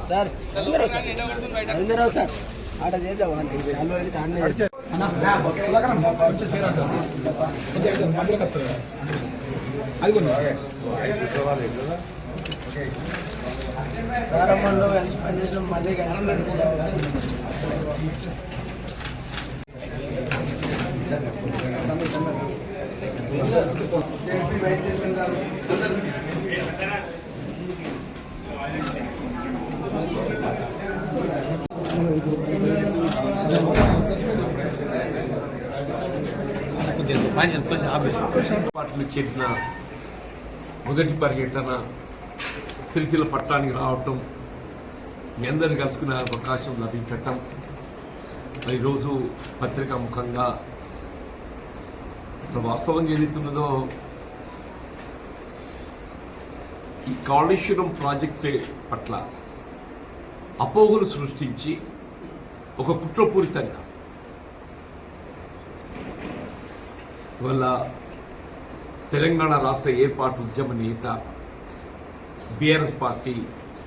Sir Ravindra Rao sir ఆట చేద్దాం ప్రారంభంలో కలిసి పనిచేసిన మళ్ళీ కలిసి పనిచేసే అవకాశం పార్టీలు చేసిన మొదటి పర్యటన సిరిసిల్ల పట్టణానికి రావటం, మీ అందరిని కలుసుకునే అవకాశం లభించటం, ఈరోజు పత్రికా ముఖంగా వాస్తవంగా ఏదైతున్నదో ఈ కాళేశ్వరం ప్రాజెక్టు పట్ల అపోహలు సృష్టించి ఒక కుట్రపూరితంగా వల్ల తెలంగాణ రాష్ట్ర ఏర్పాటు ఉద్యమ నేత బీఆర్ఎస్ పార్టీ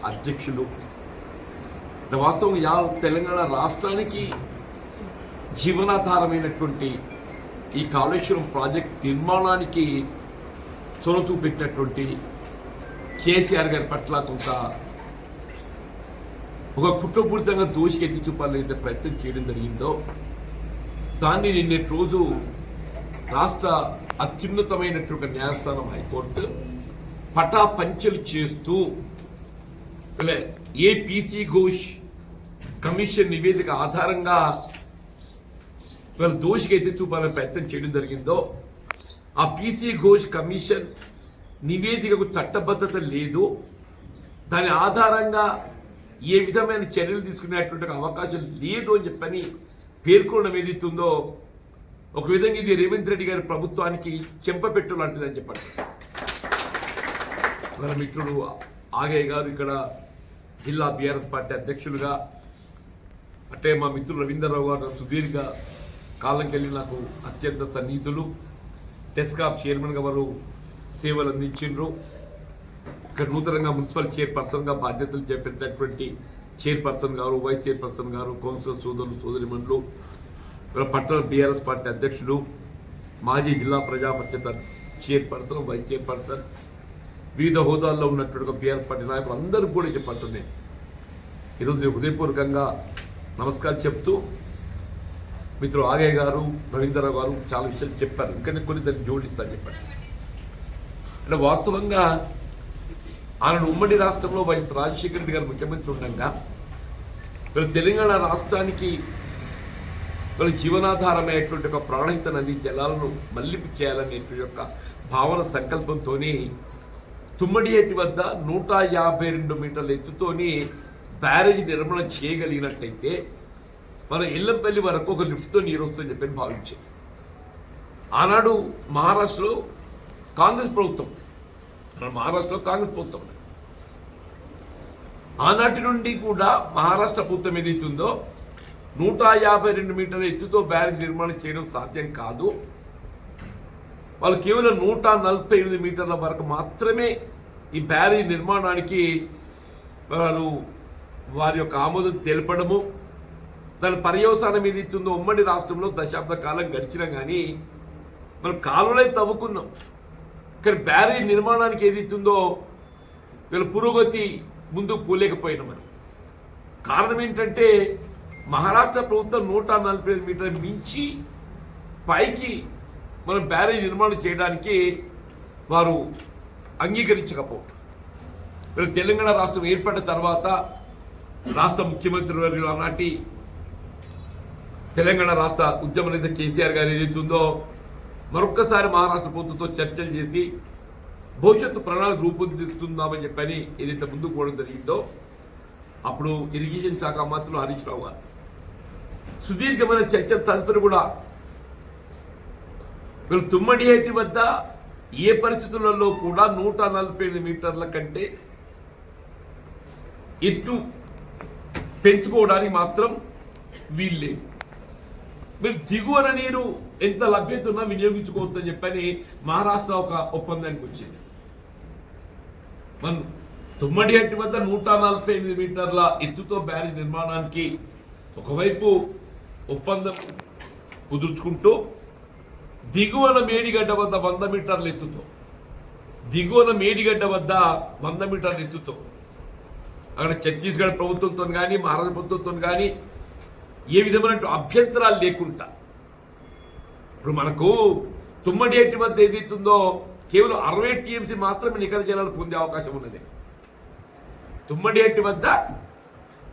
అధ్యక్షులు వాస్తవంగా తెలంగాణ రాష్ట్రానికి జీవనాధారమైనటువంటి ఈ కాళేశ్వరం ప్రాజెక్ట్ నిర్మాణానికి చొరవ చూపెట్టినటువంటి కేసీఆర్ గారి పట్ల కొంత ఒక కుట్రపూరితంగా దోషికి ఎత్తి చూపాలైతే ప్రయత్నం చేయడం జరిగిందో దాన్ని నిన్నటి రోజు రాష్ట్ర అత్యున్నతమైనటువంటి న్యాయస్థానం హైకోర్టు పటాపంచలు చేస్తూ ఏ పీసీ ఘోష్ కమిషన్ నివేదిక ఆధారంగా దోషికి ఎత్తి చూపాలని ప్రయత్నం చేయడం జరిగిందో ఆ పీసీ ఘోష్ కమిషన్ నివేదికకు చట్టబద్ధత లేదు, దాని ఆధారంగా ఏ విధమైన చర్యలు తీసుకునేటువంటి అవకాశం లేదు అని చెప్పని పేర్కొనడం ఏదైతుందో ఒక విధంగా ఇది రేవంత్ రెడ్డి గారి ప్రభుత్వానికి చెంపపెట్టు లాంటిదని చెప్పండి. మన మిత్రుడు ఆగయ్య గారు ఇక్కడ జిల్లా బీఆర్ఎస్ పార్టీ అధ్యక్షులుగా, అంటే మా మిత్రులు రవీంద్రరావు గారు సుదీర్ఘ కాలంకెళ్ళి నాకు అత్యంత సన్నిహితులు, టెస్కాప్ చైర్మన్గా వారు సేవలు అందించిండ్రు. ఇక్కడ నూతనంగా మున్సిపల్ చైర్పర్సన్గా బాధ్యతలు చేపట్టినటువంటి చైర్పర్సన్ గారు, వైస్ చైర్పర్సన్ గారు, కౌన్సిలర్ సోదరులు సోదరిమణులు, పట్టణ బీఆర్ఎస్ పార్టీ అధ్యక్షులు, మాజీ జిల్లా ప్రజా పరిషత్ చైర్పర్సన్, వైస్ చైర్పర్సన్, వివిధ హోదాల్లో ఉన్నటువంటి బీఆర్ఎస్ పార్టీ నాయకులు అందరూ కూడా చెప్పంటున్నాయి. ఈరోజు హృదయపూర్వకంగా నమస్కారం చెప్తూ మిత్రులు ఆగయ్య గారు, రవీంద్రరావు గారు చాలా విషయాలు చెప్పారు. ఇంకా కొన్ని దాన్ని జోడిస్తాను చెప్పండి. అంటే వాస్తవంగా ఆనాడు ఉమ్మడి రాష్ట్రంలో వైఎస్ రాజశేఖర రెడ్డి గారు ముఖ్యమంత్రి ఉండగా తెలంగాణ రాష్ట్రానికి జీవనాధారమైనటువంటి ఒక ప్రాణహిత నది జలాలను మళ్లింపు చేయాలనేటువంటి యొక్క భావన సంకల్పంతో తుమ్మడిహెట్టి వద్ద 152 మీటర్ల ఎత్తుతోని బ్యారేజ్ నిర్మాణం చేయగలిగినట్టయితే మన ఇల్లంపల్లి వరకు ఒక లిఫ్ట్తో నీరు వస్తుందని చెప్పి భావించారు. ఆనాడు మహారాష్ట్రలో కాంగ్రెస్ ప్రభుత్వం, ఆనాటి నుండి కూడా మహారాష్ట్ర ప్రభుత్వం ఏదైతుందో 152 మీటర్ల ఎత్తుతో బ్యారేజ్ నిర్మాణం చేయడం సాధ్యం కాదు, వాళ్ళు కేవలం 148 మీటర్ల వరకు మాత్రమే ఈ బ్యారేజ్ నిర్మాణానికి వారి యొక్క ఆమోదం తెలపడము, దాని పర్యవసానం ఏదైతుందో ఉమ్మడి రాష్ట్రంలో దశాబ్ద కాలం గడిచినా కానీ మనం కాలువలై తవ్వుకున్నాం, కానీ బ్యారేజ్ నిర్మాణానికి ఏదైతుందో వీళ్ళ పురోగతి ముందుకు పోలేకపోయినాం. మనం కారణం ఏంటంటే మహారాష్ట్ర ప్రభుత్వం 145 మీటర్లు మించి పైకి మనం బ్యారేజ్ నిర్మాణం చేయడానికి వారు అంగీకరించకపోవడం. వీళ్ళు తెలంగాణ రాష్ట్రం ఏర్పడిన తర్వాత రాష్ట్ర ముఖ్యమంత్రి వర్యులు ఆనాటి తెలంగాణ రాష్ట్ర ఉద్యమ నేత కేసీఆర్ గారు ఏదైతుందో మరొక్కసారి మహారాష్ట్ర ప్రభుత్వంతో చర్చలు చేసి భవిష్యత్తు ప్రణాళిక రూపొందిస్తుందామని చెప్పని ఏదైతే ముందుకు పోవడం జరిగిందో అప్పుడు ఇరిగేషన్ శాఖ మంత్రులు హరీష్ రావు గారు సుదీర్ఘమైన చర్చల తదుపరి కూడా వీళ్ళు తుమ్మడిహెట్టి వద్ద ఏ పరిస్థితులలో కూడా 145 మీటర్ల కంటే ఎత్తు పెంచుకోవడానికి మాత్రం వీల్లేదు. మీరు దిగువన నీరు ఎంత లభ్యత ఉన్నా వినియోగించుకోవద్దని చెప్పని మహారాష్ట్ర ఒక ఒప్పందానికి వచ్చింది. మనం తుమ్మడిహట్టి వద్ద 148 మీటర్ల ఎత్తుతో బ్యారేజ్ నిర్మాణానికి ఒకవైపు ఒప్పందం కుదుర్చుకుంటూ దిగువన మేడిగడ్డ వద్ద 100 మీటర్ల ఎత్తుతో దిగువన మేడిగడ్డ వద్ద 100 మీటర్ల ఎత్తుతో అక్కడ ఛత్తీస్గఢ్ ప్రభుత్వంతో కానీ మహారాష్ట్ర ప్రభుత్వంతో కానీ ఏ విధమైన అభ్యంతరాలు లేకుండా ఇప్పుడు మనకు తుమ్మడిహట్టి వద్ద ఏదైతుందో కేవలం 60 టీఎంసీ మాత్రమే నికర జలాలు పొందే అవకాశం ఉన్నది. తుమ్మడిహట్టి వద్ద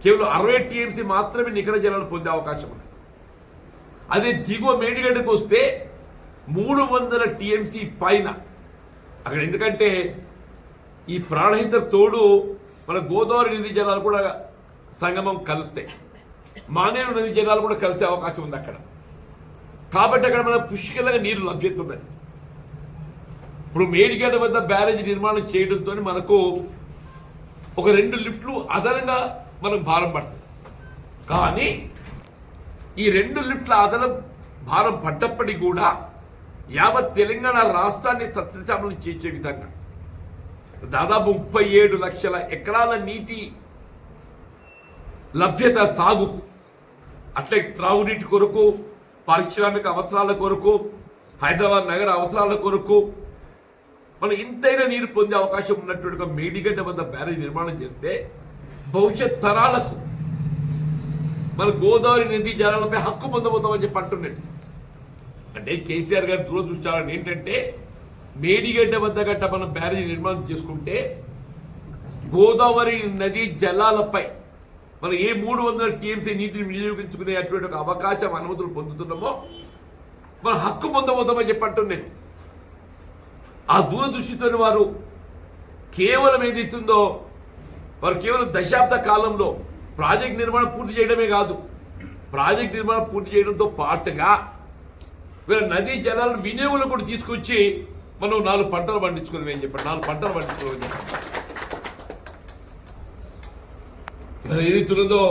కేవలం 60 టీఎంసీ మాత్రమే నికర జలాలు పొందే అవకాశం ఉంది. అదే దిగువ మేడిగడ్డకు వస్తే 300 టీఎంసీ పైన అక్కడ. ఎందుకంటే ఈ ప్రాణహిత తోడు మన గోదావరి నది జలాలు కూడా సంగమం కలుస్తాయి, మానేరు నది జలాలు కూడా కలిసే అవకాశం ఉంది అక్కడ. కాబట్టి అక్కడ మన పుష్కలంగా నీరు లభ్యత ఉన్నది. ఇప్పుడు మేడిగడ్డ వద్ద బ్యారేజ్ నిర్మాణం చేయడంతో మనకు ఒక 2 లిఫ్ట్లు అదనంగా మనకు భారం పడుతుంది. కానీ ఈ 2 లిఫ్ట్ల అదనం భారం పడ్డప్పటికీ కూడా యావత్ తెలంగాణ రాష్ట్రాన్ని సస్యశ్యామలం చేసే విధంగా దాదాపు 37 లక్షల ఎకరాల నీటి లభ్యత సాగు, అట్లే త్రాగునీటి కొరకు, పారిశ్రామిక అవసరాల కొరకు, హైదరాబాద్ నగర అవసరాల కొరకు మనం ఇంతైనా నీరు పొందే అవకాశం ఉన్నట్టుగా మేడిగడ్డ వద్ద బ్యారేజ్ నిర్మాణం చేస్తే భవిష్యత్ తరాలకు మన గోదావరి నదీ జలాలపై హక్కు పొందబోతామని చెప్పి అంటున్నాడు. అంటే కేసీఆర్ గారి దూరదృష్టాలను ఏంటంటే మేడిగడ్డ వద్ద గట్ట మనం బ్యారేజ్ నిర్మాణం చేసుకుంటే గోదావరి నదీ జలాలపై మనం ఏ 300 టీఎంసీ నీటిని వినియోగించుకునే అటువంటి ఒక అవకాశం, అనుమతులు పొందుతున్నామో మనం హక్కు పొందబోతామని చెప్పి అంటున్నాడు. ఆ దూరదృష్టితో వారు కేవలం ఏదైతుందో వారు కేవలం దశాబ్ద కాలంలో ప్రాజెక్ట్ నిర్మాణం పూర్తి చేయడమే కాదు, ప్రాజెక్ట్ నిర్మాణం పూర్తి చేయడంతో పాటుగా వీళ్ళ నదీ జలాలను వినియోగంలో కూడా తీసుకొచ్చి మనం 4 పంటలు పండించుకున్నాం అని చెప్పండి. 4 పంటలు పండించుకోమని చెప్పండి. ఏదైతున్నదో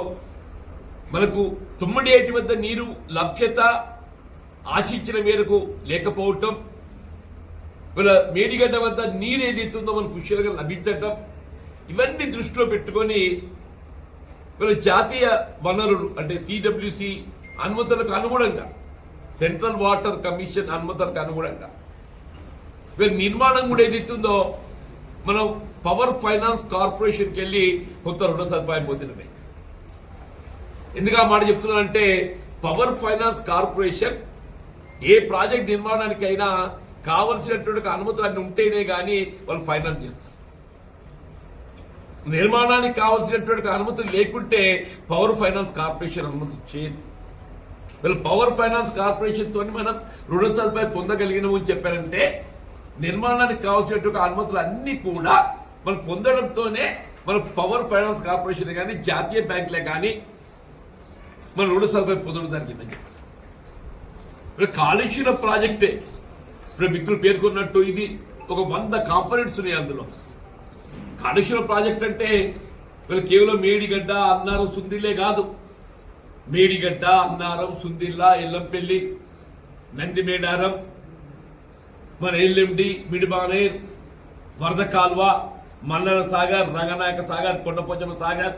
మనకు తుమ్మడిహట్టి వద్ద నీరు లభ్యత ఆశించిన మేరకు లేకపోవటం, వీళ్ళ మేడిగడ్డ వద్ద నీరు ఏదైతుందో మనకు పుష్కలంగా లభించటం, ఇవన్నీ దృష్టిలో పెట్టుకొని వీళ్ళ జాతీయ వనరులు అంటే సిడబ్ల్యూసి అనుమతులకు అనుగుణంగా, సెంట్రల్ వాటర్ కమిషన్ అనుమతులకు అనుగుణంగా వీళ్ళ నిర్మాణం కూడా ఏదైతుందో మనం పవర్ ఫైనాన్స్ కార్పొరేషన్కి వెళ్ళి కొత్త రుణ సదుపాయం పొందినమే. ఎందుకు ఆ మాట చెప్తున్నానంటే పవర్ ఫైనాన్స్ కార్పొరేషన్ ఏ ప్రాజెక్ట్ నిర్మాణానికైనా కావలసినటువంటి అనుమతులు అన్ని ఉంటేనే కానీ వాళ్ళు ఫైనాన్స్ చేస్తారు. నిర్మాణానికి కావలసినటువంటి అనుమతులు లేకుంటే పవర్ ఫైనాన్స్ కార్పొరేషన్ అనుమతి చేయదు. వీళ్ళు పవర్ ఫైనాన్స్ కార్పొరేషన్ తోని మనం రుణ సదుపాయం పొందగలిగినాము అని చెప్పారంటే నిర్మాణానికి కావాల్సినటువంటి అనుమతులు అన్ని కూడా మనం పొందడంతోనే మన పవర్ ఫైనాన్స్ కార్పొరేషన్ కానీ జాతీయ బ్యాంకులే కానీ మన రుణ సదుపాయం పొందడం జరిగిందని. ఇప్పుడు కాళేశ్వరం ప్రాజెక్టే ఇప్పుడు మిత్రులు పేర్కొన్నట్టు ఇది ఒక 100 కాంపోనెంట్స్ ఉన్నాయి అందులో. కాళేశ్వరం ప్రాజెక్ట్ అంటే వీళ్ళు కేవలం మేడిగడ్డ, అన్నారం, సుందిల్లే కాదు. మేడిగడ్డ, అన్నారం, సుందిల్ల, ఎల్లంపల్లి, నందిమేడారం, మన ఎల్ఎండి, మిడిబానేర్, వరద కాల్వ, మల్లన సాగర్, రంగనాయక సాగర్, కొండపోచమ్మ సాగర్,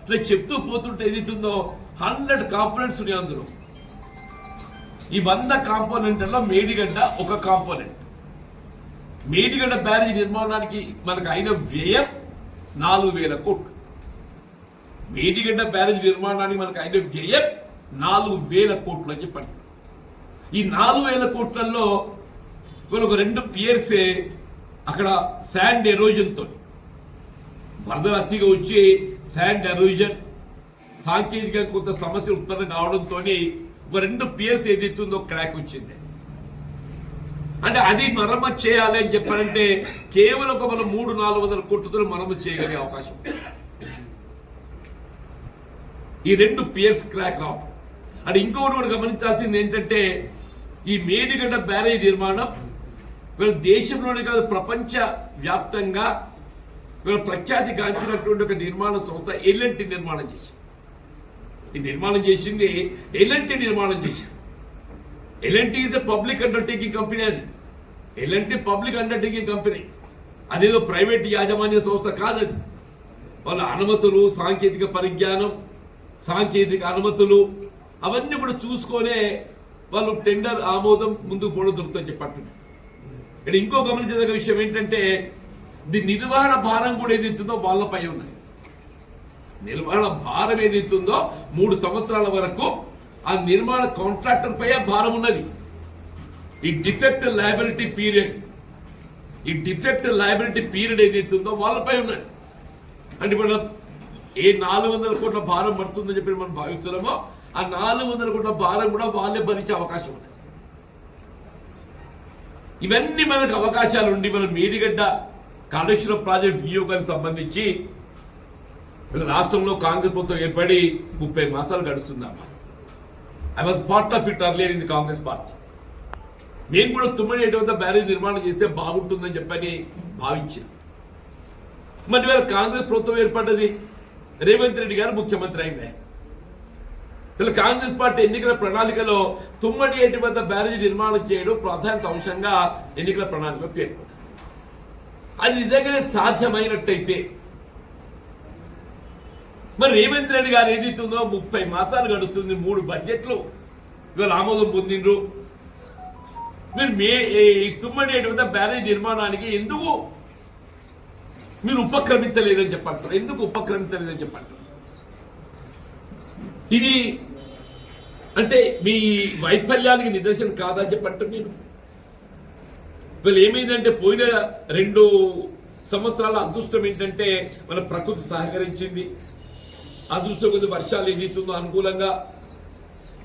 ఇట్లా చెప్తూ పోతుంటే ఏదైతుందో 100 కాంపోనెంట్స్ ఉన్నాయి అందులో. ఈ 100 కాంపోనెంట్లలో మేడిగడ్డ ఒక కాంపోనెంట్. మేడిగడ్డ బ్యారేజ్ నిర్మాణానికి మనకు అయిన వ్యయం 4,000 కోట్లు. మేడిగడ్డ బ్యారేజ్ నిర్మాణానికి మనకు అయిన వ్యయం 4,000 కోట్లు అని చెప్పండి. ఈ 4,000 కోట్లలో ఒక 2 పియర్సే అక్కడ శాండ్ ఎరోజన్ తో వరదలు అతిగా వచ్చి శాండ్ ఎరోజన్ సాంకేతిక కొంత సమస్యలు ఉత్పన్నం కావడంతో ఒక 2 పియర్స్ ఏదైతుందో క్రాక్ వచ్చింది. అంటే అది మరమ్మతు చేయాలి అని చెప్పారంటే కేవలం ఒక మనం 300-400 కోట్లతో మరమ్మతు చేయగలిగే అవకాశం. ఈ 2 పియర్స్ క్రాక్ రావు. అంటే ఇంకొకటి కూడా గమనించాల్సింది ఏంటంటే ఈ మేడిగడ్డ బ్యారేజ్ నిర్మాణం వీళ్ళ దేశంలోనే కాదు ప్రపంచ వ్యాప్తంగా వీళ్ళ ప్రఖ్యాతి గాంచినటువంటి ఒక నిర్మాణ సంస్థ ఎల్ఎన్టీ నిర్మాణం చేసింది. ఈ నిర్మాణం చేసింది ఎల్ఎన్టీ నిర్మాణం చేసింది. L and T is a public undertaking company. అది ఎల్ఎన్టీ పబ్లిక్ అండర్టేకింగ్ కంపెనీ, అదేదో ప్రైవేట్ యాజమాన్య సంస్థ కాదది. వాళ్ళ అనుమతులు, సాంకేతిక పరిజ్ఞానం, సాంకేతిక అనుమతులు అవన్నీ కూడా చూసుకొనే వాళ్ళు టెండర్ ఆమోదం ముందుకు పోవడం దొరుకుతుందని చెప్పంటున్నారు. ఇక్కడ ఇంకో గమనించదగ్గ విషయం ఏంటంటే దీని నిర్వహణ భారం కూడా ఏదైతుందో వాళ్ళపై ఉన్నది. నిర్వహణ భారం ఏదైతుందో 3 సంవత్సరాల వరకు ఆ నిర్మాణ కాంట్రాక్టర్ పై భారం ఉన్నది. ఈ డిఫెక్ట్ లయబిలిటీ పీరియడ్ ఏదైతుందో వాళ్ళపై ఉన్నది. అంటే మనం ఏ 400 కోట్ల భారం పడుతుందని చెప్పి మనం భావిస్తున్నామో ఆ 400 కోట్ల భారం కూడా వాళ్ళే భరించే అవకాశం ఉన్నది. ఇవన్నీ మనకు అవకాశాలు ఉండి మన మేడిగడ్డ కాళేశ్వరం ప్రాజెక్ట్ వినియోగానికి సంబంధించి రాష్ట్రంలో కాంగ్రెస్ ప్రభుత్వం ఏర్పడి 30 మాసాలు గడుస్తుందమ్మా. I was part of it earlier in the Congress party. మేము కూడా తుమ్మడి వద్ద బ్యారేజ్ నిర్మాణం చేస్తే బాగుంటుందని చెప్పని భావించాం. మరి వేళ కాంగ్రెస్ ప్రభుత్వం ఏర్పడ్డది, రేవంత్ రెడ్డి గారు ముఖ్యమంత్రి అయింది. వీళ్ళ కాంగ్రెస్ పార్టీ ఎన్నికల ప్రణాళికలో తుమ్మడి వద్ద బ్యారేజ్ నిర్మాణం చేయడం ప్రాధాన్యత అంశంగా ఎన్నికల ప్రణాళికలో పేర్కొన్నారు. అది నిజంగానే సాధ్యమైనట్టయితే మరి రేవంత్ రెడ్డి గారు ఏదైతుందో 30 మాసాలు గడుస్తుంది, 3 బడ్జెట్లు ఇవాళ ఆమోదం పొందిండ్రు. మీరు తుమ్మడి వద్ద బ్యారేజ్ నిర్మాణానికి ఎందుకు మీరు ఉపక్రమించలేదని చెప్పంటారు? ఎందుకు ఉపక్రమించలేదని చెప్పంటారు? ఇది అంటే మీ వైఫల్యానికి నిదర్శనం కాదని చెప్పంటారు. నేను వీళ్ళు ఏమైందంటే పోయిన 2 సంవత్సరాల అదృష్టం ఏంటంటే మన ప్రకృతి సహకరించింది. అదృష్టం కొద్ది వర్షాలు ఏదైతుందో అనుకూలంగా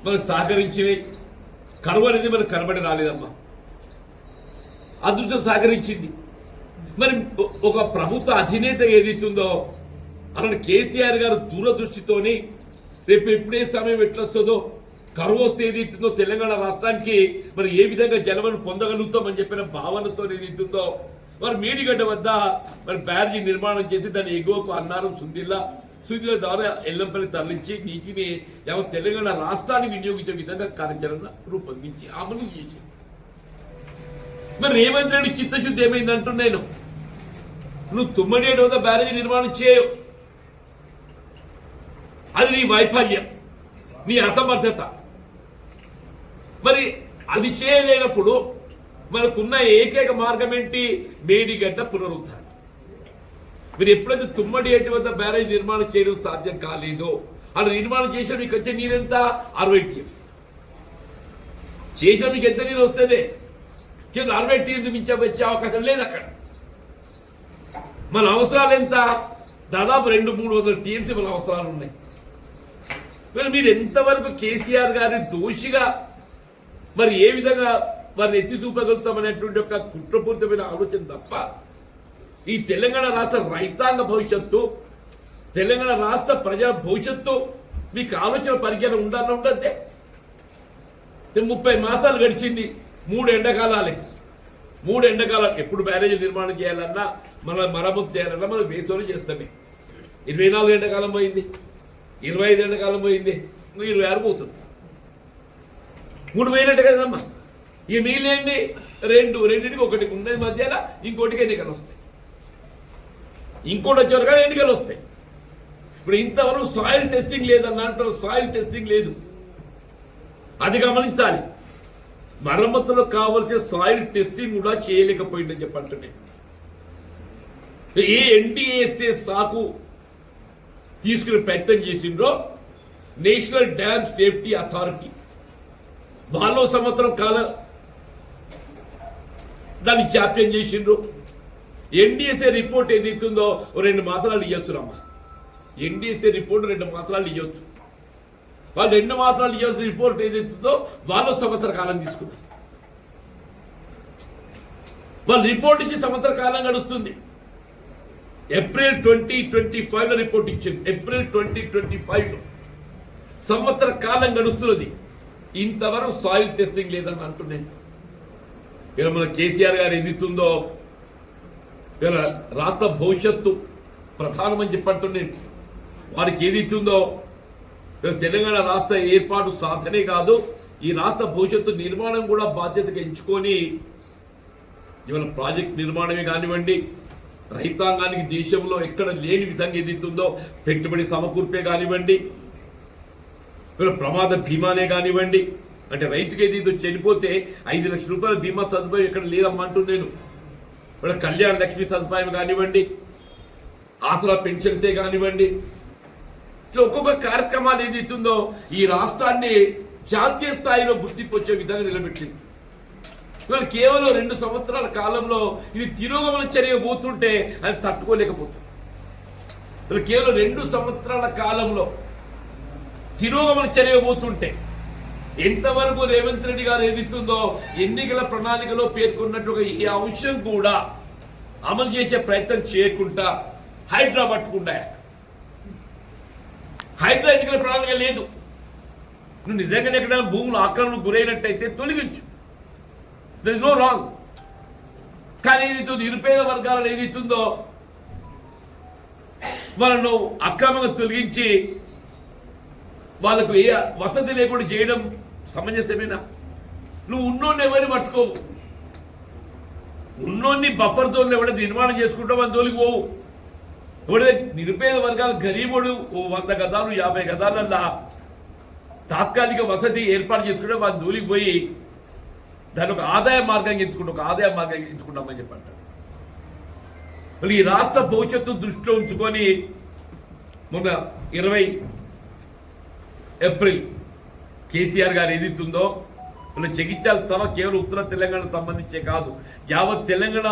మనకు సహకరించినాయి. కరువు అనేది మనకు కనబడి రాలేదమ్మా, అదృష్టం సహకరించింది. మరి ఒక ప్రభుత్వ అధినేత ఏదైతుందో అలాంటి కేసీఆర్ గారు దూరదృష్టితోని రేపు ఎప్పుడే సమయం ఎట్లొస్తుందో, కరువు వస్తే ఏదైతుందో తెలంగాణ రాష్ట్రానికి మరి ఏ విధంగా జలవను పొందగలుగుతామని చెప్పిన భావనతో ఏదైతుందో మరి మేడిగడ్డ వద్ద మరి బ్యారేజీ నిర్మాణం చేసి దాని ఎగువకు అన్నారం సుందిల్ల ద్వారా ఎల్లంపల్లి తరలించి నీటిని తెలంగాణ రాష్ట్రాన్ని వినియోగించే విధంగా కార్యాచరణ రూపొందించి అమలు చేసి మరి రేవంత్ రెడ్డి చిత్తశుద్ధి ఏమైంది అంటున్నాను. నువ్వు తుమ్మడి వద్ద బ్యారేజీ నిర్మాణం చేయవు, అది నీ వైఫల్యం, నీ అసమర్థత. మరి అది చేయలేనప్పుడు మనకున్న ఏకైక మార్గం ఏంటి? మేడిగడ్డ పునరుద్ధరణ. మీరు ఎప్పుడైతే తుమ్మడి వద్ద బ్యారేజ్ నిర్మాణం చేయడం సాధ్యం కాలేదో అలా నిర్మాణం చేసిన మీకు వచ్చే నీరెంత? 60 TMC. చేసిన మీకు ఎంత నీరు వస్తుంది? 60 TMC మించి వచ్చే అవకాశం లేదు అక్కడ. మన అవసరాలు ఎంత? దాదాపు 200-300 TMC మన అవసరాలు ఉన్నాయి. మీరు ఎంతవరకు కేసీఆర్ గారి దోషిగా మరి ఏ విధంగా వారిని ఎత్తి చూపగలుగుతామనేటువంటి ఒక కుట్రపూరితమైన ఆలోచన తప్ప ఈ తెలంగాణ రాష్ట్ర రైతాంగ భవిష్యత్తు, తెలంగాణ రాష్ట్ర ప్రజల భవిష్యత్తు మీకు ఆలోచన పరిజ్ఞానం ఉండాలని ఉండద్దే. 30 మాసాలు గడిచింది, 3 ఎండాకాలాలే. 3 ఎండాకాలాలు ఎప్పుడు బ్యారేజ్ నిర్మాణం చేయాలన్నా మన మరమ్మతు చేయాలన్నా మనం వేసోలు చేస్తామే. 24 ఎండాకాలం పోయింది, 25 ఎండాకాలం పోయింది, 26 పోతుంది. 3 పోయినట్టు కదమ్మా. ఇక మిగిలినండి రెండింటికి ఒకటి ఉన్నది మధ్యలో, ఇంకోటికి ఎన్నికలు వస్తాయి, ఇంకోటి వచ్చేవారు కానీ ఎన్నికలు వస్తాయి. ఇప్పుడు ఇంతవరకు సాయిల్ టెస్టింగ్ లేదన్న అంటారు. సాయిల్ టెస్టింగ్ లేదు, అది గమనించాలి. మరమ్మతులకు కావాల్సిన సాయిల్ టెస్టింగ్ కూడా చేయలేకపోయిందని చెప్పంటున్నాయి. ఏ ఎన్డీఏఎస్ఏ సాకు తీసుకునే ప్రయత్నం చేసిండ్రో నేషనల్ డ్యామ్ సేఫ్టీ అథారిటీ వాళ్ళు సంవత్సరం కాలం దాన్ని జాప్యం చేసిండ్రు. ఎన్డీఎస్ఏ రిపోర్ట్ ఏదైతుందో 2 మాసాలు ఇవ్వచ్చు రమ్మా. ఎన్డీఎస్ఏ రిపోర్ట్ 2 మాసాలు ఇవ్వచ్చు. వాళ్ళు 2 మాసాలు ఇవ్వాల్సిన రిపోర్ట్ ఏదైతుందో వాళ్ళు సంవత్సర కాలం తీసుకున్నారు. వాళ్ళు రిపోర్ట్ ఇచ్చి సంవత్సర కాలం గడుస్తుంది. ఏప్రిల్ 2025 లో రిపోర్ట్ ఇచ్చింది. ఏప్రిల్ 2025 సంవత్సర కాలం గడుస్తున్నది. ఇంతవరకు సాయిల్ టెస్టింగ్ లేదని అంటున్నాను. ఇలా మన కేసీఆర్ గారు ఏదిస్తుందో ఇలా రాష్ట్ర భవిష్యత్తు ప్రధానమని చెప్పంటున్నాను. వారికి ఏదిస్తుందో తెలంగాణ రాష్ట్ర ఏర్పాటు సాధనే కాదు, ఈ రాష్ట్ర భవిష్యత్తు నిర్మాణం కూడా బాధ్యతగా ఎంచుకొని ఇవాళ ప్రాజెక్ట్ నిర్మాణమే కానివ్వండి, రైతాంగానికి దేశంలో ఎక్కడ లేని విధంగా ఏదైతుందో పెట్టుబడి సమకూర్పే కానివ్వండి, ఇవాళ ప్రమాద బీమానే కానివ్వండి, అంటే రైతుకి ఏదైతే చనిపోతే 5 లక్షల రూపాయల బీమా సదుపాయం ఎక్కడ లేదమ్మా అంటున్నాను. ఇవాళ కళ్యాణ లక్ష్మి సదుపాయం కానివ్వండి, ఆసరా పెన్షన్సే కానివ్వండి, ఒక్కొక్క కార్యక్రమాలు ఏదైతుందో ఈ రాష్ట్రాన్ని జాతీయ స్థాయిలో గుర్తింపు వచ్చే విధంగా నిలబెట్టింది. ఇవాళ కేవలం 2 సంవత్సరాల కాలంలో ఇది తిరోగమన చర్య పోతుంటే అది తట్టుకోలేకపోతుంది. ఇవాళ కేవలం 2 సంవత్సరాల కాలంలో తిరోగమన చర్య పోతుంటే ఎంతవరకు రేవంత్ రెడ్డి గారు ఏదిస్తుందో ఎన్నికల ప్రణాళికలో పేర్కొన్నట్టుగా ఈ అంశం కూడా అమలు చేసే ప్రయత్నం చేయకుండా హైడ్రా పట్టుకుండా, హైడ్రా ఎన్నికల ప్రణాళిక లేదు. నువ్వు నిజంగానే ఎక్కడ భూములు ఆక్రమణకు గురైనట్టయితే తొలగించు, దర్ ఇస్ నో రాంగ్. కానీ ఏదైతే నిరుపేద వర్గాలను ఏదైతుందో వాళ్ళను అక్రమంగా తొలగించి వాళ్ళకు ఏ వసతి లేకుండా చేయడం సమంజసమేనా? నువ్వు ఉన్నోన్ని ఎవరిని పట్టుకోవు, ఉన్నోన్ని బఫర్ జోన్లు ఎవరైనా నిర్మాణం చేసుకుంటావు అని జోలికి పోవు. ఎవడైతే నిరుపేద వర్గాల గరీబుడు 100 గదాలు 50 గదాలల్లా తాత్కాలిక వసతి ఏర్పాటు చేసుకుంటే వాళ్ళ జోలికి పోయి దాని ఒక ఆదాయ మార్గంగా ఎంచుకుంటామని చెప్పంటారు. మళ్ళీ ఈ రాష్ట్ర భవిష్యత్తు దృష్టిలో ఉంచుకొని మొన్న 20 ఏప్రిల్ కేసీఆర్ గారు ఏదైతుందో మన జగిత్యాల సభ కేవలం ఉత్తర తెలంగాణకు సంబంధించే కాదు, యావత్ తెలంగాణ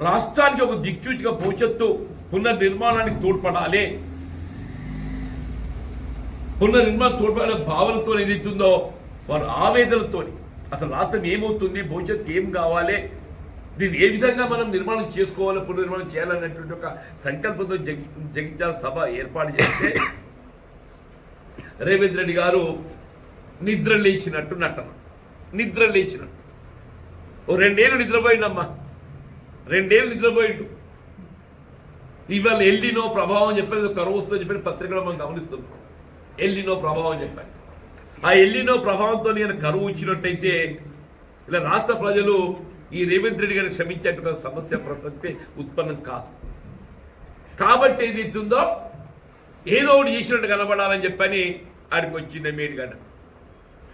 రాష్ట్రానికి ఒక దిక్సూచిగా భవిష్యత్తు పునర్నిర్మాణానికి తోడ్పడాలి, పునర్నిర్మాణం తోడ్పడే భావనతో ఏదైతుందో వారు ఆవేదనతో అసలు రాష్ట్రం ఏమవుతుంది, భవిష్యత్తు ఏం కావాలి, దీన్ని ఏ విధంగా మనం నిర్మాణం చేసుకోవాలి, పునర్నిర్మాణం చేయాలనేటువంటి ఒక సంకల్పంతో జగిత్యాల సభ ఏర్పాటు చేస్తే రేవంత్ రెడ్డి గారు నిద్ర లేచినట్టు నటన, నిద్ర లేచినట్టు 2 ఏళ్ళు నిద్రపోయిండమ్మా, 2 ఏళ్ళు నిద్రపోయిండు. ఇవాళ ఎల్లినో ప్రభావం చెప్పేది కరువు వస్తుందని చెప్పి పత్రికలో మనం గమనిస్తున్నాం. ఎల్లినో ప్రభావం చెప్పారు. ఆ ఎల్లినో ప్రభావంతో నేను కరువు ఇచ్చినట్టయితే ఇలా రాష్ట్ర ప్రజలు ఈ రేవంత్ రెడ్డి గారిని క్షమించేట్టుగా సమస్య ప్రసక్తి ఉత్పన్నం కాదు. కాబట్టి ఏది ఇస్తుందో ఏదో ఒకటి చేసినట్టు కనబడాలని చెప్పని ఆడికి వచ్చింది మేడిగడ్డ.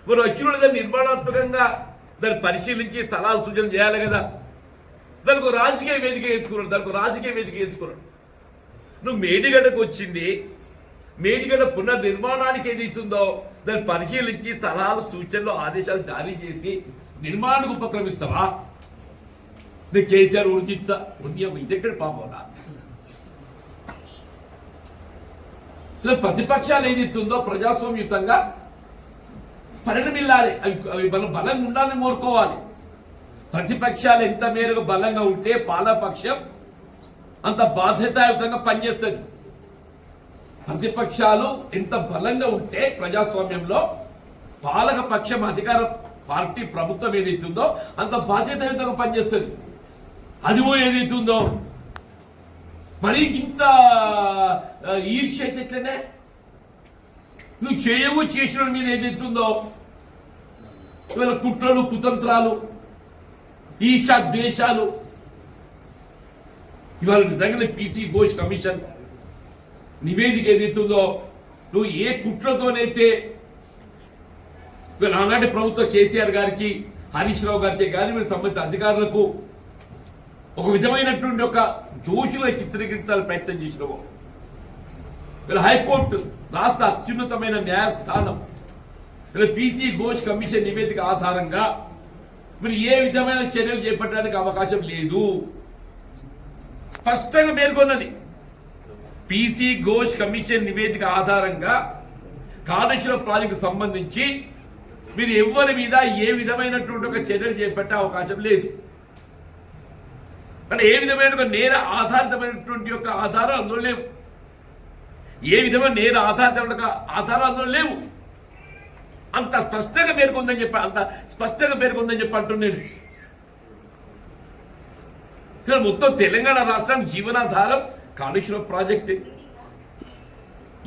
మరి వచ్చిన దాన్ని నిర్మాణాత్మకంగా దాన్ని పరిశీలించి సలహాలు సూచనలు చేయాలి కదా. దానికి రాజకీయ వేదిక ఎంచుకున్నాడు. నువ్వు మేడిగడ్డకు వచ్చింది, మేడిగడ్డ పునర్నిర్మాణానికి ఏదైతుందో దాన్ని పరిశీలించి సలహాలు సూచనలు ఆదేశాలు జారీ చేసి నిర్మాణానికి ఉపక్రమిస్తావా? నేను కేసీఆర్ ఉడిచిస్తా ఇదెక్కడ పాపంలా. ఇలా ప్రతిపక్షాలు ఏదైతుందో ప్రజాస్వామ్యుతంగా పరిణమిల్లాలి, అవి బలంగా ఉండాలని కోరుకోవాలి. ప్రతిపక్షాలు ఎంత మేరకు బలంగా ఉంటే పాలపక్షం అంత బాధ్యతాయుతంగా పనిచేస్తుంది. ప్రతిపక్షాలు ఎంత బలంగా ఉంటే ప్రజాస్వామ్యంలో పాలక పక్షం అధికార పార్టీ ప్రభుత్వం ఏదైతుందో అంత బాధ్యతాయుతంగా పనిచేస్తుంది. అదివో ఏదైతుందో మరి ఇంత ఈర్ష్య ఎట్లనే నువ్వు చేయవు చేసిన మీద ఏదైతుందో ఇవాళ కుట్రలు కుతంత్రాలు ఈర్ష్య ద్వేషాలు. ఇవాళ నిజంగానే పీసీ ఘోష్ కమిషన్ నివేదిక ఏదైతుందో నువ్వు ఏ కుట్రతోనైతే ఆనాటి ప్రభుత్వ కేసీఆర్ గారికి హరీష్ రావు గారికి కానీ మీరు సంబంధిత అధికారులకు ఒక విధమైనటువంటి ఒక దోషుల చిత్రీకరించాలని ప్రయత్నం చేసినావు. ఇలా హైకోర్టు రాష్ట్ర అత్యున్నతమైన న్యాయస్థానం ఇలా పీసీ ఘోష్ కమిషన్ నివేదిక ఆధారంగా మీరు ఏ విధమైన చర్యలు చేపట్టడానికి అవకాశం లేదు స్పష్టంగా పేర్కొన్నది. పీసీ ఘోష్ కమిషన్ నివేదిక ఆధారంగా కాళేశ్వరం ప్రాజెక్టు సంబంధించి మీరు ఎవరి మీద ఏ విధమైనటువంటి ఒక చర్యలు చేపట్టే అవకాశం లేదు. అంటే ఏ విధమైన నేర ఆధారితమైనటువంటి యొక్క ఆధారాలు అందులో లేవు, ఏ విధమైన నేర ఆధారితమైన ఆధారాలు అందులో లేవు. అంత స్పష్టంగా పేర్కొందని చెప్పి అంటున్నాను. ఇక్కడ మొత్తం తెలంగాణ రాష్ట్రానికి జీవనాధారం కాళేశ్వరం ప్రాజెక్ట్.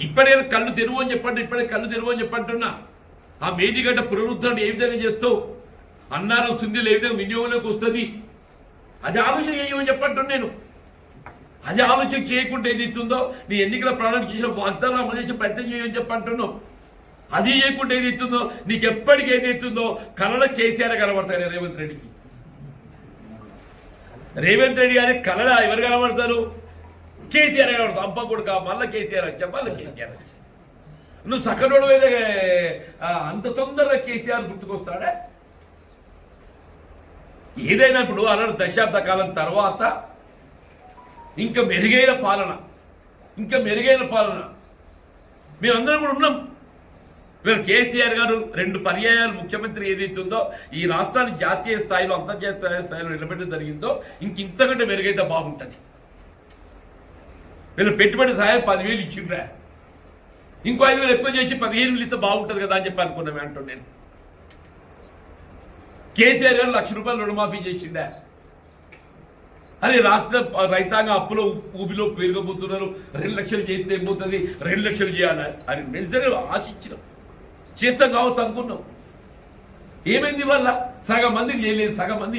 ఇప్పుడే కళ్ళు తెరువు అని చెప్పండి, ఇప్పుడే కళ్ళు తెరువు అని చెప్పంటున్నా. ఆ మేడిగడ్డ పునరుద్ధరణ ఏ విధంగా చేస్తావు, అన్నారు సుందీలు ఏ విధంగా వినియోగంలోకి వస్తుంది, అది ఆలోచన చేయమని చెప్పంటున్నా నేను. అది ఆలోచన చేయకుండా ఏది ఇస్తుందో నీ ఎన్నికల ప్రణాళిక చేసిన వాగ్దానం అమలు చేసి ప్రయత్నం చేయమని చెప్పంటున్నావు. అది చేయకుండా ఏది ఇస్తుందో నీకు ఎప్పటికీ ఏది ఇస్తుందో కళలో కేసీఆర్ కనబడతాడు రేవంత్ రెడ్డికి. రేవంత్ రెడ్డి గారి కళ ఎవరు కనబడతారు? కేసీఆర్ కనబడతారు. అబ్బా కొడుకు మళ్ళీ కేసీఆర్ వచ్చా, మళ్ళీ కేసీఆర్ వచ్చా. నువ్వు సకనోడు అయితే అంత తొందరగా కేసీఆర్ గుర్తుకొస్తాడా? ఏదైనా ఇప్పుడు 6 దశాబ్ద కాలం తర్వాత ఇంకా మెరుగైన పాలన, మేమందరం కూడా ఉన్నాం. మేము కేసీఆర్ గారు 2 పర్యాయాలు ముఖ్యమంత్రి ఏదైతుందో ఈ రాష్ట్రాన్ని జాతీయ స్థాయిలో అంతర్జాతీయ స్థాయిలో నిలబెట్టడం జరిగిందో ఇంతకంటే మెరుగైతే బాగుంటుంది. వీళ్ళు పెట్టుబడి సహాయం 10,000 ఇచ్చిండ్రా, ఇంకో 5,000 ఎక్కువ చేసి 15,000 ఇస్తే బాగుంటుంది కదా అని చెప్పి అనుకున్నామే అంటూ నేను. కేసీఆర్ గారు ₹1,00,000 రుణమాఫీ చేసిండా? అని రాష్ట్ర రైతాంగ అప్పులో ఊబిలో పెరగబోతున్నారు. 2 లక్షలు చేస్తే ఏమవుతుంది, 2 లక్షలు చేయాలి అని నిజంగా ఆశించినాం, చేస్తాం కావచ్చు అనుకున్నాం. ఏమైంది వల్ల సగం మందికి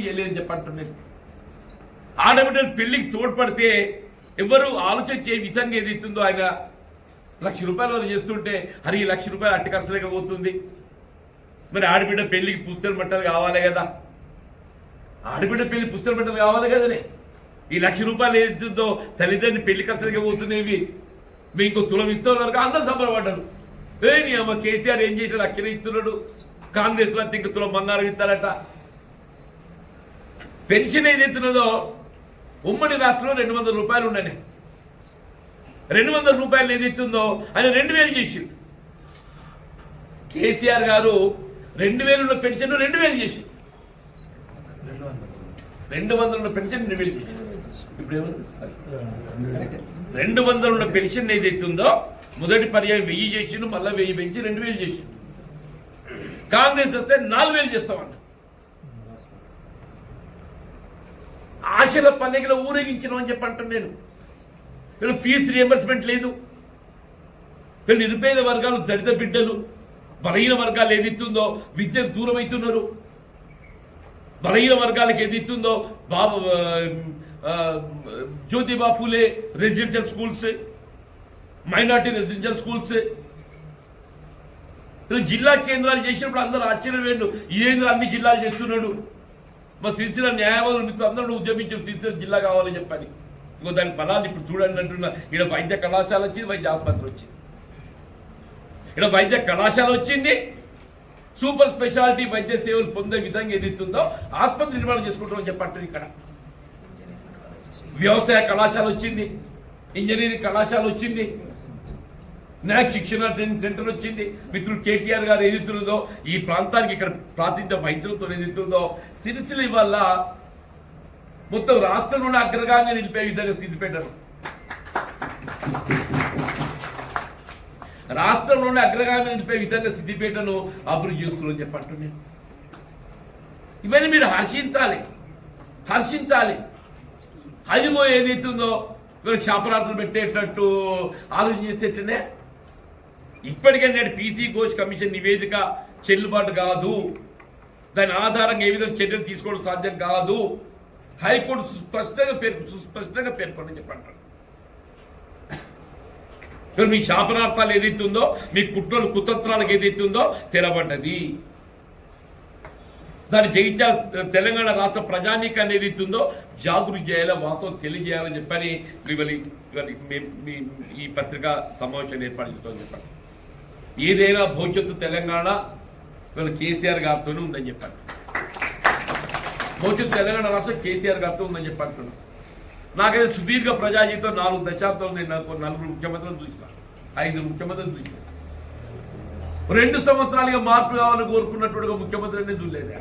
చేయలేదు చెప్పంటున్నాను. ఆడబిడ్డలు పెళ్లికి తోడ్పడితే ఎవరు ఆలోచన చేయ విధంగా ఏదైతుందో ఆయన ₹1,00,000 వరకు చేస్తుంటే అది ఈ ₹1,00,000 అట్టి ఖర్చు లేకపోతుంది. మరి ఆడబిడ్డ పెళ్లికి పుస్తల బట్టలు కావాలి కదా, ఆడబిడ్డ పెళ్లి పుస్తల బట్టలు కావాలి కదనే. ఈ ₹1,00,000 ఏదైతుందో తల్లిదండ్రులు పెళ్లి ఖర్చులుగా పోతున్నాయి. మీ ఇంకో తులం ఇస్తే వరకు అందరూ సంబరపడ్డారు. నీ అమ్మ కేసీఆర్ ఏం చేసి ₹1,00,000 ఇస్తున్నాడు, కాంగ్రెస్ లో ఇంక తులం బంగారం ఇస్తారట. పెన్షన్ ఏదైతున్నదో ఉమ్మడి రాష్ట్రంలో ₹200 ఉండని, ₹200 ఏదైతుందో ఆయన 2,000 చేసిండు. కేసీఆర్ గారు 2,000 ఉన్న పెన్షన్ 2,000 చేసి, 200 ఉన్న పెన్షన్ 2,000 చేసి. ఇప్పుడు 200 ఉన్న పెన్షన్ ఏదైతుందో మొదటి పర్యాయం 1000 చేసిండు, మళ్ళీ 1000 పెంచి 2,000 చేసిండు. కాంగ్రెస్ వస్తే 4,000 చేస్తామన్న ఆశల పల్లెకిలో ఊరేగించిన అని చెప్పి అంటాను నేను. వీళ్ళు ఫీజు రియంబర్స్మెంట్ లేదు, వీళ్ళు నిరుపేద వర్గాలు, దళిత బిడ్డలు, బలహీన వర్గాలు ఏదిస్తుందో విద్యకు దూరం అవుతున్నారు. బలహీన వర్గాలకు ఏదిస్తుందో Jyotiba Phule residential schools, minority residential schools, జిల్లా కేంద్రాలు చేసినప్పుడు అందరూ ఆశ్చర్యం వేడు, ఇదేంద్ర అన్ని జిల్లాలు చేస్తున్నాడు. మా సిరిసిల్ల న్యాయవాదులు మీతో అందరూ ఉద్యమించారు సిరిసిల్ల జిల్లా కావాలని చెప్పని. ఇంకో దాని ఫలాన్ని ఇప్పుడు చూడండి అంటున్నా. ఇక్కడ వైద్య కళాశాల వచ్చింది, వైద్య ఆసుపత్రి వచ్చింది. ఇక్కడ వైద్య కళాశాల వచ్చింది, సూపర్ స్పెషాలిటీ వైద్య సేవలు పొందే విధంగా ఏదిస్తుందో ఆసుపత్రి నిర్మాణం చేసుకుంటామని చెప్పంటారు. ఇక్కడ వ్యవసాయ కళాశాల వచ్చింది, ఇంజనీరింగ్ కళాశాల వచ్చింది, నాక్ శిక్షణ ట్రైనింగ్ సెంటర్ వచ్చింది. మిత్రుడు కేటీఆర్ గారు ఏదిస్తుందో ఈ ప్రాంతానికి ఇక్కడ ప్రాతినిధ్య వైద్యులతో ఏదిస్తుందో సిరిసిల్ల వల్ల మొత్తం రాష్ట్రంలోనే అగ్రగామిగా నిలిపే విధంగా స్థితి పెట్టారు. రాష్ట్రంలోనే అగ్రగామిగా నిలిపే విధంగా సిద్దిపేటను అభివృద్ధి చేస్తున్నారని చెప్పంటున్నాను. ఇవన్నీ మీరు హర్షించాలి. హరిమో ఏదైతుందో వీళ్ళు శాపరాత్రులు పెట్టేటట్టు ఆలోచన చేసేటనే. ఇప్పటికే నేడు పీసీ ఘోష్ కమిషన్ నివేదిక చెల్లుబాటు కాదు, దాని ఆధారంగా ఏ విధంగా చర్యలు తీసుకోవడం సాధ్యం కాదు. హైకోర్టు సుస్పష్టంగా పేర్కొందని చెప్పంటారు. మీ శాపనార్థాలు ఏదైతుందో, మీ కుతంత్రాలకు ఏదైతుందో తెరబడ్డది. దాన్ని జయించాలి. తెలంగాణ రాష్ట్ర ప్రజానీకాన్ని ఏదైతుందో జాగృతి చేయాలి, వాస్తవం తెలియజేయాలని చెప్పని ఈ పత్రికా సమావేశాన్ని ఏర్పాటు చేస్తామని చెప్పండి. ఏదైనా భవిష్యత్తు తెలంగాణ వీళ్ళు కేసీఆర్ గారితోనే ఉందని చెప్పండి. భవిష్యత్తు తెలంగాణ రాష్ట్రం కేసీఆర్ గారితో ఉందని చెప్పి అంటున్నాను. నాకైతే సుదీర్ఘ ప్రజాజీవితం 4 దశాబ్దాలు నేను 4 ముఖ్యమంత్రులను చూసిన, 5 ముఖ్యమంత్రులను చూసిన. 2 సంవత్సరాలుగా మార్పు కావాలని కోరుకున్నట్టుగా ముఖ్యమంత్రి అనేది చూడలేదు.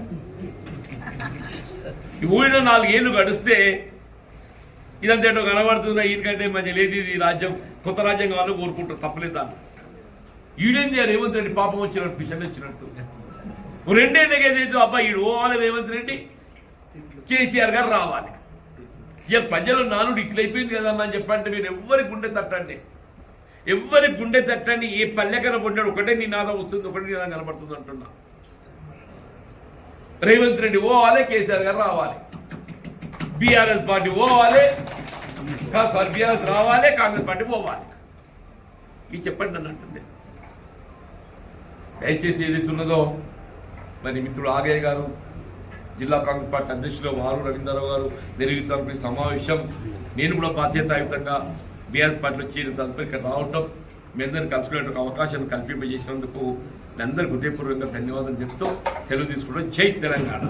ఊరిన 4 ఏళ్ళు గడిస్తే ఇదంతా ఏంటో కనబడుతుందా, ఈయనకంటే మంచి లేదు ఇది రాజ్యం, కొత్త రాజ్యం కావాలని కోరుకుంటారు, తప్పలేదు. దాన్ని ఈడేంది రేవంత్ రెడ్డి పాపం వచ్చినట్టు పిషన్ వచ్చినట్టు 2 ఏళ్ళకి ఏదైతే అబ్బాయి ఈడు పోవాలి రేవంత్ రెడ్డి, కేసీఆర్ గారు రావాలి. ఇక ప్రజలు నానుడు ఇట్లయిపోయింది కదా అని చెప్పంటే మీరు ఎవరికి ఉండే తట్టండి. ఎవరి గుండె తట్టని ఏ పల్లెకన పొండాడు ఒకటే నినాదం వస్తుంది, ఒకటే నినాదం కనబడుతుంది అంటున్నా. రేవంత్ రెడ్డి పోవాలి, కేసీఆర్ గారు రావాలి, బీఆర్ఎస్ పార్టీ పోవాలి, బీఆర్ఎస్ రావాలి, కాంగ్రెస్ పార్టీ పోవాలి. ఇది చెప్పండి నన్ను అంటుంది. దయచేసి ఏదైతున్నదో మరి మిత్రుడు ఆగయ్య గారు, జిల్లా కాంగ్రెస్ పార్టీ అధ్యక్షులు వారు రవీంద్రరావు గారు నిర్వహిస్తున్న ఈ సమావేశం, నేను కూడా బాధ్యతాయుతంగా బీఆర్ఎస్ పార్టీలో చేరిన తదుపరి ఇక్కడ రావటం, మీ అందరిని కలుసుకునే అవకాశం కల్పింపజేసినందుకు మీ అందరికీ హృదయపూర్వకంగా ధన్యవాదాలు చెప్తూ సెలవు తీసుకోవడం. జై తెలంగాణ.